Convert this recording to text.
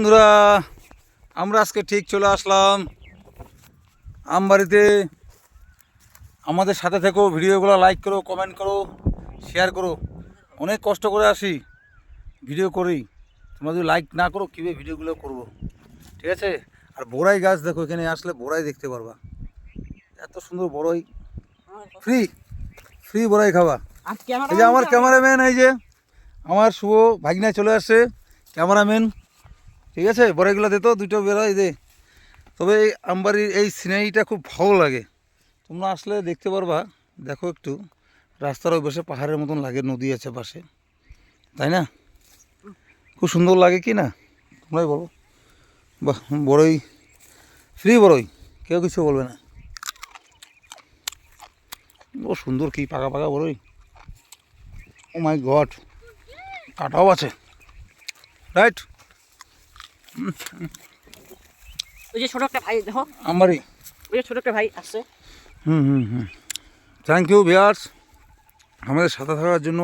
বন্ধুরা, আমরা আজকে ঠিক চলে আসলাম আমবাড়িতে। আমাদের সাথে থেকো, ভিডিওগুলো লাইক করো, কমেন্ট করো, শেয়ার করো। অনেক কষ্ট করে আসি, ভিডিও করি। তোমরা যদি লাইক না করো কীভাবে ভিডিওগুলো করব, ঠিক আছে? আর বড়াই গাছ দেখো, এখানে আসলে বড়াই দেখতে পারবা। এত সুন্দর বড়াই, ফ্রি ফ্রি বড়াই খাবা। এই যে আমার ক্যামেরাম্যান, এই যে আমার শুভ ভাগনা চলে আসছে, ক্যামেরাম্যান। ঠিক আছে, বড়াইগুলো দে তো, দুটো বেরোয় দে। তবে এই আমবাড়ির এই সিনারিটা খুব ভালো লাগে, তোমরা আসলে দেখতে পারবা। দেখো একটু, রাস্তার ওই পাশে পাহাড়ের মতন লাগে, নদী আছে পাশে, তাই না? খুব সুন্দর লাগে কি না, তোমরাই বলো। বাহ, বড়ই, ফ্রি বড়ই, কেউ কিছু বলবে না। ও সুন্দর, কি পাকা পাকা বড়ই, ও মাই গড, কাটাও আছে, রাইট? ওই যে ছোট একটা ভাই দেখো, আমারই ওই যে ছোট একটা ভাই আসছে। থ্যাংক ইউ ভিউয়ার্স, আমাদের সাথে থাকার জন্য।